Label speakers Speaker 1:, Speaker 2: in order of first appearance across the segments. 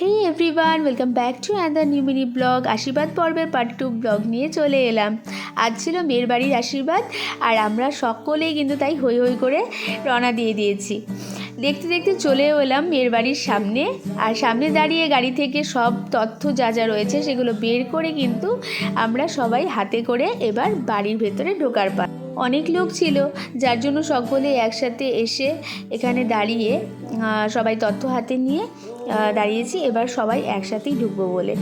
Speaker 1: Hey everyone, welcome back to another new mini blog. আশীর্বাদ পর্বের part 2 blog নিয়ে চলে এলাম। আজ ছিল মেয়ের বাড়ির আশীর্বাদ, আর আমরা সকলেই কিন্তু তাই হই হই করে রওনা দিয়ে দিয়েছি। দেখতে দেখতে চলেও এলাম মেয়ের বাড়ির সামনে, আর সামনে দাঁড়িয়ে গাড়ি থেকে সব তথ্য যা যা রয়েছে সেগুলো বের করে কিন্তু আমরা সবাই হাতে করে এবার বাড়ির ভেতরে ঢোকার পা। অনেক লোক ছিল, যার জন্য সকলে একসাথে এসে এখানে দাঁড়িয়ে সবাই তথ্য হাতে নিয়ে দাঁড়িয়েছি এবার সবাই একসাথেই ঢুকবো বলে।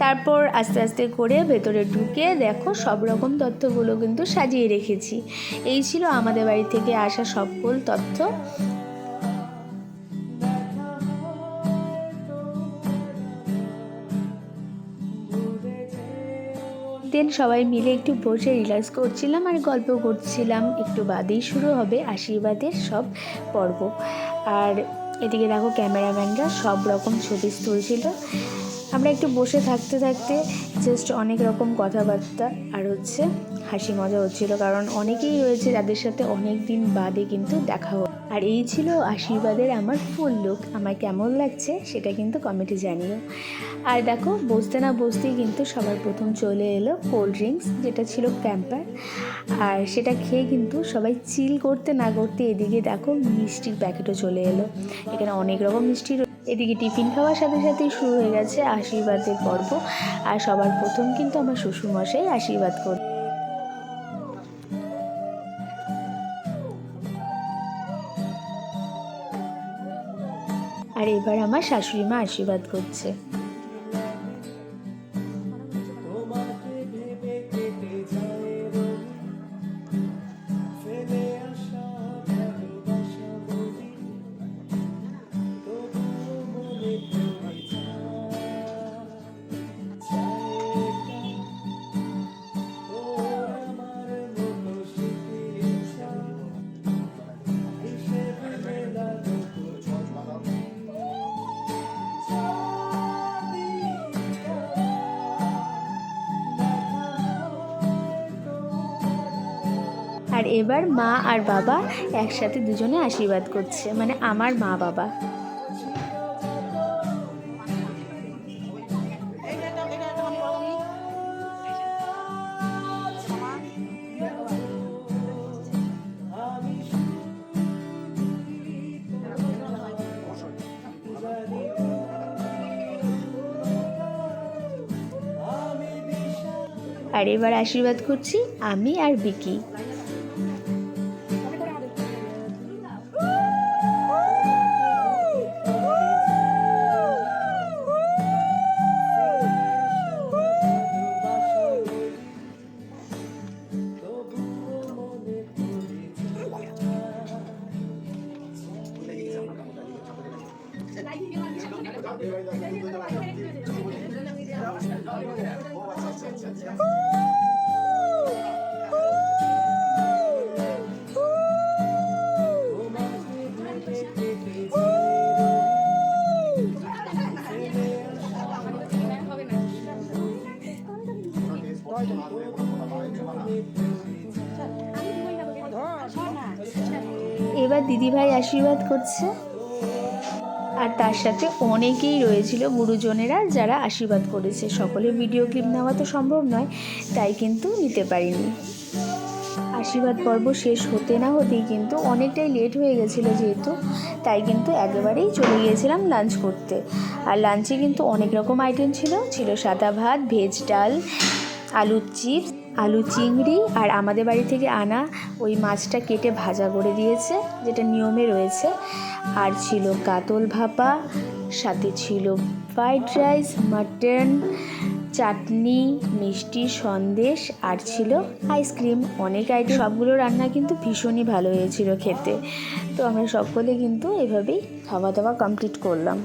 Speaker 1: তারপর আস্তে আস্তে করে ভেতরে ঢুকে দেখো সব রকম তথ্যগুলো কিন্তু সাজিয়ে রেখেছি। এই ছিল আমাদের বাড়ি থেকে আসা সকল তথ্য। দেন সবাই মিলে একটু বসে রিল্যাক্স করছিলাম আর গল্প করছিলাম। একটু বাদেই শুরু হবে আশীর্বাদের সব পর্ব। আর এদিকে দেখো ক্যামেরাম্যানরা সব রকম ছবি তুলছিল। আমরা একটু বসে থাকতে থাকতে জাস্ট অনেক রকম কথাবার্তা আর হাসি মজা হচ্ছিল, কারণ অনেকেই রয়েছে যাদের সাথে অনেক দিন বাদে কিন্তু দেখা হলো। আর এই ছিল আশীর্বাদের আমার ফুল লুক। আমার কেমন লাগছে সেটা কিন্তু কমেন্টে জানিও। আর দেখো বসতে না বসতেই কিন্তু সবার প্রথম চলে এলো কোল্ড ড্রিঙ্কস, যেটা ছিল ক্যাম্পার। আর সেটা খেয়ে কিন্তু সবাই চিল করতে না করতে এদিকে দেখো মিষ্টির প্যাকেটও চলে এলো। এখানে অনেক রকম মিষ্টি। এদিকে টিফিন খাওয়ার সাথে সাথেই শুরু হয়ে গেছে আশীর্বাদের পর্ব। আর সবার প্রথম কিন্তু আমার শ্বশুরমশাই আশীর্বাদ করে। আর এবার আমার শাশুড়ি মা আশীর্বাদ করছে। আর এবার মা আর বাবা একসাথে দুজনে আশীর্বাদ করছে, মানে আমার মা বাবা। আর এবার আশীর্বাদ করছি আমি আর বিকি। এবার দিদিভাই আশীর্বাদ করছে, আর তার সাথে অনেকেই রয়েছিল গুরুজনেরা যারা আশীর্বাদ করেছে। সকলের ভিডিও ক্লিপ নেওয়া তো সম্ভব নয়, তাই কিন্তু নিতে পারিনি। আশীর্বাদ পর্ব শেষ হতে না হতেই কিন্তু অনেকটাই লেট হয়ে গেছিলো যেহেতু, তাই কিন্তু একেবারেই চলে গিয়েছিলাম লাঞ্চ করতে। আর লাঞ্চে কিন্তু অনেক রকম আইটেম ছিল সাদা ভাত, ভেজ ডাল, আলুর চিপস, আলু চিংড়ি, আর আমাদের বাড়ি থেকে আনা ওই মাছটা কেটে ভাজা করে দিয়েছে, যেটা নিয়মে রয়েছে। আর ছিল কাতল ভাপা, সাথে ছিল ফ্রাইড রাইস, মাটন, চাটনি, মিষ্টি, সন্দেশ, আর ছিল আইসক্রিম। অনেক আইটেম, সবগুলো রান্না কিন্তু ভীষণই ভালো হয়েছিল খেতে। তো আমরা সকলে কিন্তু এভাবেই খাওয়া দাওয়া কমপ্লিট করলাম।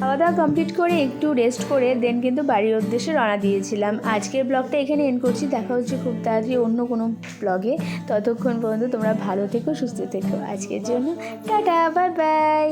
Speaker 1: খাওয়া দাওয়া কমপ্লিট করে একটু রেস্ট করে দেন কিন্তু বাড়ির উদ্দেশ্যে রওনা দিয়েছিলাম। আজকের ব্লগটা এখানে এন্ড করছি। দেখা হচ্ছে খুব তাড়াতাড়ি অন্য কোনো ব্লগে। ততক্ষণ পর্যন্ত তোমরা ভালো থেকো, সুস্থ থেকো। আজকের জন্য টাটা, বাই বাই।